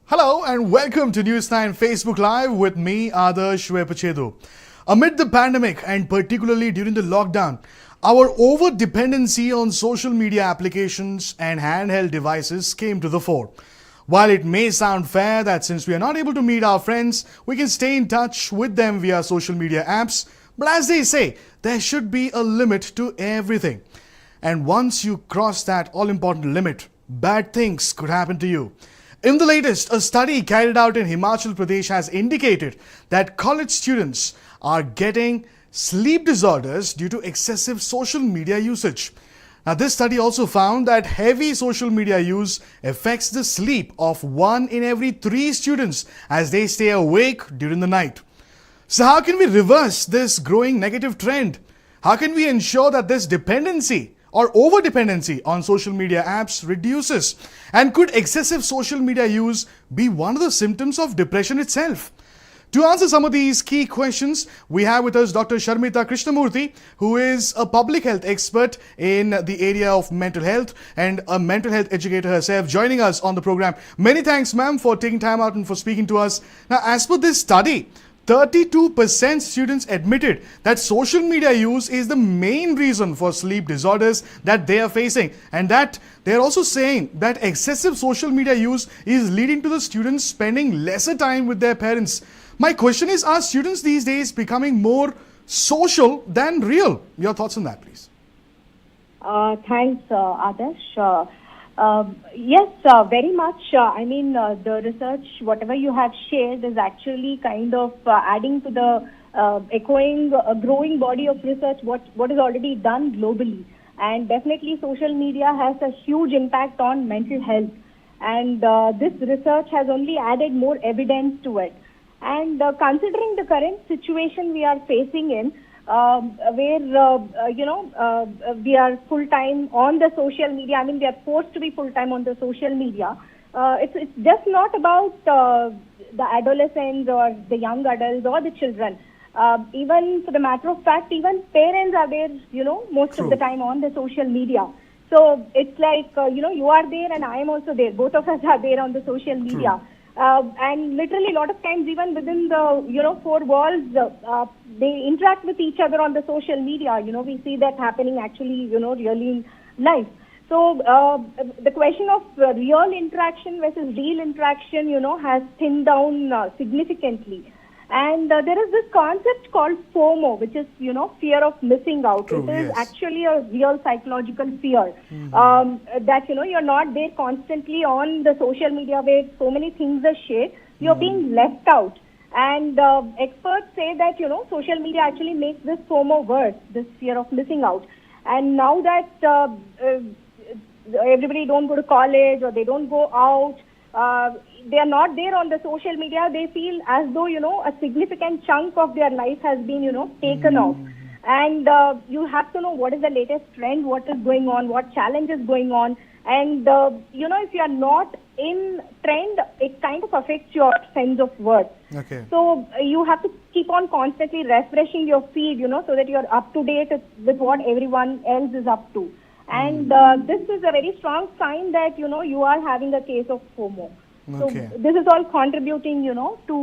Hello and welcome to News9 Facebook Live with me, Adarsh Vepachedu. Amid the pandemic and particularly during the lockdown, our over-dependency on social media applications and handheld devices came to the fore. While it may sound fair that since we are not able to meet our friends, we can stay in touch with them via social media apps, but as they say, there should be a limit to everything. And once you cross that all-important limit, bad things could happen to you. In the latest, a study carried out in Himachal Pradesh has indicated that college students are getting sleep disorders due to excessive social media usage. Now, this study also found that heavy social media use affects the sleep of 1 in every 3 students as they stay awake during the night. So how can we reverse this growing negative trend? How can we ensure that this dependency or over-dependency on social media apps reduces? And could excessive social media use be one of the symptoms of depression itself? To answer some of these key questions, we have with us Dr. Sharmita Krishnamurthy, who is a public health expert in the area of mental health and a mental health educator herself, joining us on the program. Many thanks, ma'am, for taking time out and for speaking to us. Now, as per this study, 32% students admitted that social media use is the main reason for sleep disorders that they are facing, and that they are also saying that excessive social media use is leading to the students spending lesser time with their parents. My question is, are students these days becoming more social than real? Your thoughts on that, please. Thanks, Adarsh. Yes, very much. The research, whatever you have shared, is actually kind of adding to the echoing a growing body of research, what is already done globally. And definitely social media has a huge impact on mental health. And this research has only added more evidence to it. And considering the current situation we are facing in, where we are full-time on the social media. We are forced to be full-time on the social media. It's just not about the adolescents or the young adults or the children. Even for the matter of fact, even parents are there, most True. of the time on the social media. So it's like, you are there and I am also there. Both of us are there on the social media. True. And literally a lot of times even within the, 4 walls, they interact with each other on the social media. We see that happening actually, really in life. So the question of real interaction versus real interaction, has thinned down significantly. And there is this concept called FOMO, which is, fear of missing out. True, it is yes. actually a real psychological fear that, you're not there constantly on the social media where so many things are shared. You're being left out. And experts say that, social media actually makes this FOMO worse, this fear of missing out. And now that everybody don't go to college or they don't go out, they are not there on the social media, they feel as though, a significant chunk of their life has been, taken off. And you have to know what is the latest trend, what is going on, what challenge is going on. And, if you are not in trend, it kind of affects your sense of worth. Okay. So you have to keep on constantly refreshing your feed, so that you're up to date with what everyone else is up to. And this is a very strong sign that, you are having a case of FOMO. Okay. So this is all contributing, to,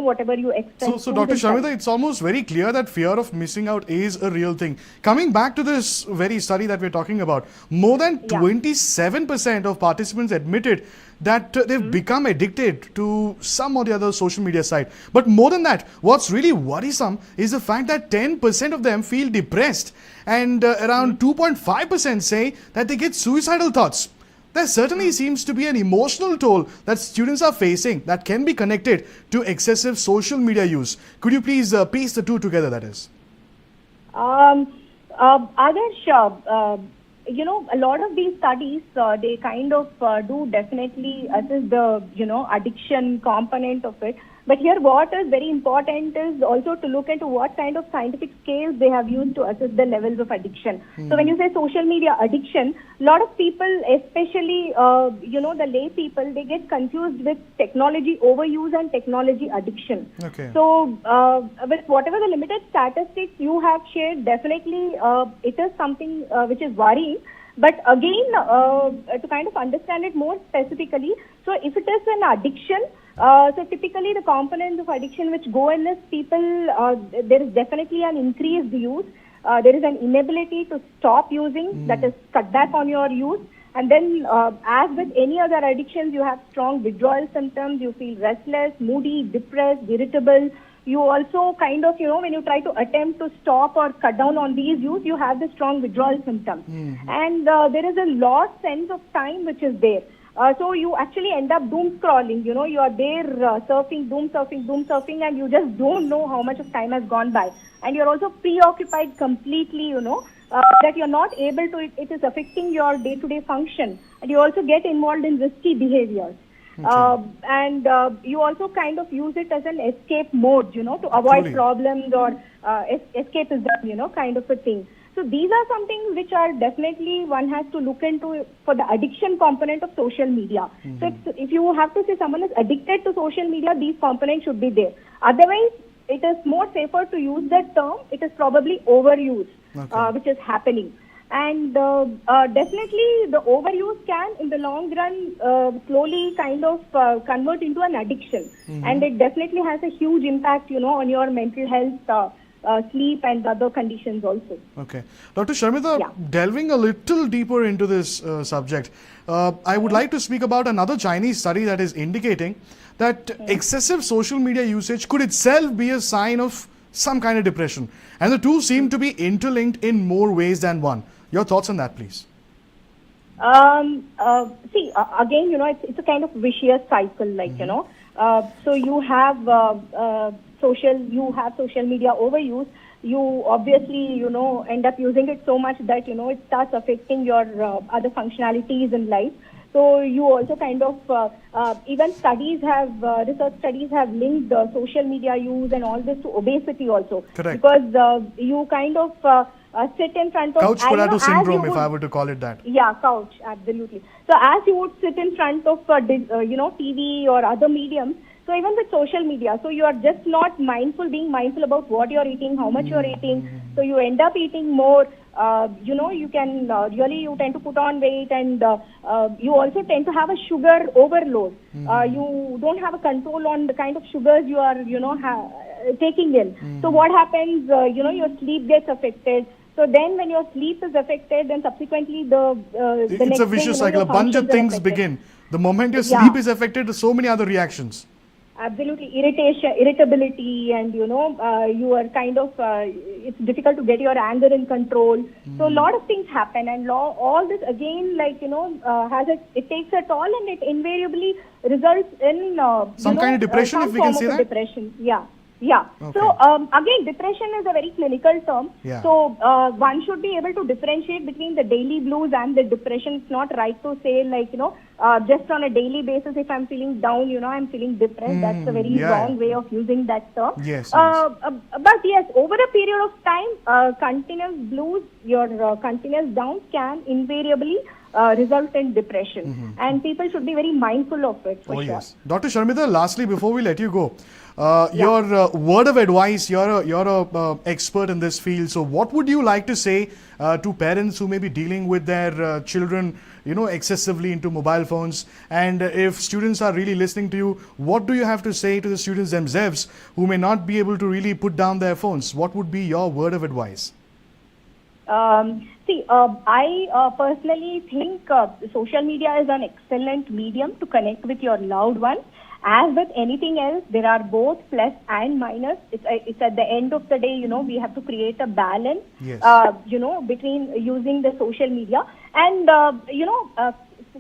whatever you expect. So Dr. Sharmita, it's almost very clear that fear of missing out is a real thing. Coming back to this very study that we're talking about, more than 27% of participants admitted that they've become addicted to some or the other social media site. But more than that, what's really worrisome is the fact that 10% of them feel depressed and around 2.5% say that they get suicidal thoughts. There certainly seems to be an emotional toll that students are facing that can be connected to excessive social media use. Could you please piece the two together, that is? Adarsh, a lot of these studies, they kind of do definitely assess the, addiction component of it. But here what is very important is also to look into what kind of scientific scales they have used to assess the levels of addiction. So when you say social media addiction, a lot of people, especially, the lay people, they get confused with technology overuse and technology addiction. Okay. So with whatever the limited statistics you have shared, definitely it is something which is worrying. But again, to kind of understand it more specifically, So if it is an addiction, so typically the components of addiction which go in is people, there is definitely an increased use. There is an inability to stop using, that is cut back on your use. And then as with any other addictions, you have strong withdrawal symptoms, you feel restless, moody, depressed, irritable. You also kind of, when you try to attempt to stop or cut down on these use, you have the strong withdrawal symptoms. And there is a lost sense of time which is there. So you actually end up doom scrolling, you are there surfing, doom surfing, and you just don't know how much of time has gone by. And you're also preoccupied completely, that you're not able to, it is affecting your day-to-day function. And you also get involved in risky behaviors. Okay. And you also kind of use it as an escape mode, to avoid problems or escapism, kind of a thing. So these are some things which are definitely one has to look into for the addiction component of social media. So if you have to say someone is addicted to social media, these components should be there. Otherwise, it is more safer to use that term. It is probably overuse, which is happening. And definitely the overuse can, in the long run, slowly kind of convert into an addiction. And it definitely has a huge impact, on your mental health, sleep and other conditions also. Okay. Dr. Sharmita, delving a little deeper into this subject, I would like to speak about another Chinese study that is indicating that excessive social media usage could itself be a sign of some kind of depression. And the two seem to be interlinked in more ways than one. Your thoughts on that, please? See, again, it's a kind of vicious cycle, like, so you have social media overuse. You obviously, end up using it so much that, it starts affecting your other functionalities in life. So you also kind of, even research studies have linked social media use and all this to obesity also. Correct. Because you kind of sit in front of... Couch potato syndrome, if I were to call it that. Yeah, couch, absolutely. So as you would sit in front of, TV or other mediums, so even with social media, so you are just not being mindful about what you're eating, how much you're eating. So you end up eating more. You can you tend to put on weight, and you also tend to have a sugar overload. You don't have a control on the kind of sugars you are, taking in. So what happens, your sleep gets affected. So then when your sleep is affected, then subsequently it's next a vicious cycle. A bunch of things begin. The moment your sleep is affected, there's so many other reactions. Absolutely. Irritability, and, you are kind of, it's difficult to get your anger in control. So a lot of things happen, and all this again, like, it takes a toll, and it invariably results in, some kind of depression, if we can say that? Depression, yeah. Okay. So, again, depression is a very clinical term. Yeah. So, one should be able to differentiate between the daily blues and the depression. It's not right to say, like, just on a daily basis, if I'm feeling down, I'm feeling depressed. That's a very wrong way of using that term. Yes. But yes, over a period of time, continuous blues, your continuous downs can invariably result in depression. And people should be very mindful of it, for sure. Yes. Dr. Sharmita, lastly, before we let you go, your word of advice, you're a expert in this field. So what would you like to say to parents who may be dealing with their children, excessively into mobile phones? And if students are really listening to you, what do you have to say to the students themselves who may not be able to really put down their phones? What would be your word of advice? I personally think social media is an excellent medium to connect with your loved ones. As with anything else, there are both plus and minus. It's at the end of the day, we have to create a balance, between using the social media and,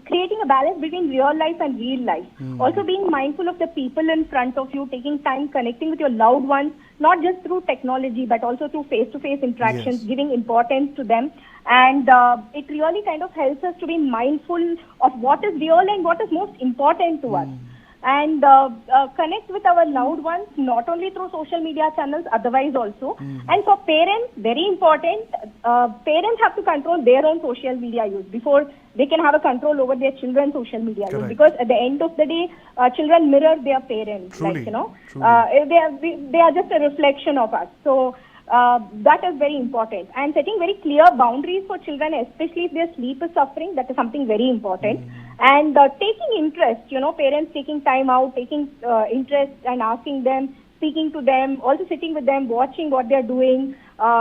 creating a balance between real life and real life. Also being mindful of the people in front of you, taking time connecting with your loved ones, not just through technology, but also through face-to-face interactions, giving importance to them. And it really kind of helps us to be mindful of what is real and what is most important to us. And connect with our loved ones, not only through social media channels, otherwise also. And for parents, very important, parents have to control their own social media use before they can have a control over their children's social media use. Because at the end of the day, children mirror their parents. Truly. They are just a reflection of us. So that is very important. And setting very clear boundaries for children, especially if their sleep is suffering, that is something very important. And taking interest, parents taking time out, taking interest and asking them, speaking to them, also sitting with them, watching what they're doing,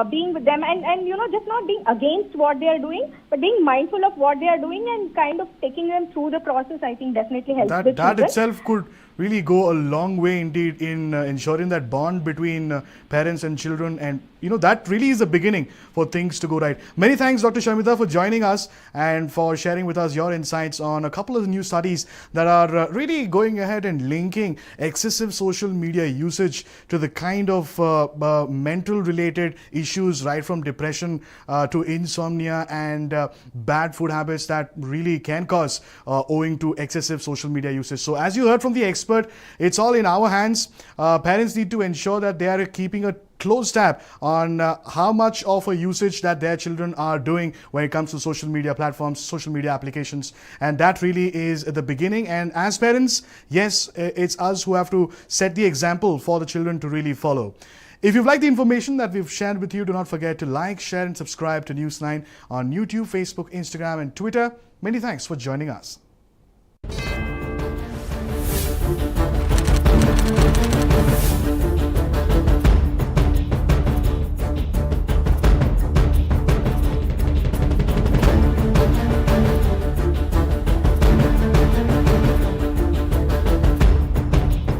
being with them, and just not being against what they are doing, but being mindful of what they are doing and kind of taking them through the process, I think definitely helps the That children. itself could really go a long way indeed in ensuring that bond between parents and children, and that really is the beginning for things to go right. Many thanks, Dr. Sharmita, for joining us and for sharing with us your insights on a couple of the new studies that are really going ahead and linking excessive social media usage to the kind of mental related issues, right from depression to insomnia and bad food habits that really can cause owing to excessive social media usage. So as you heard from the expert, it's all in our hands. Parents need to ensure that they are keeping a close tab on how much of a usage that their children are doing when it comes to social media platforms, social media applications, and that really is the beginning. And as parents, yes, it's us who have to set the example for the children to really follow. If you've liked the information that we've shared with you, do not forget to like, share and subscribe to News9 on YouTube, Facebook, Instagram and Twitter. Many thanks for joining us.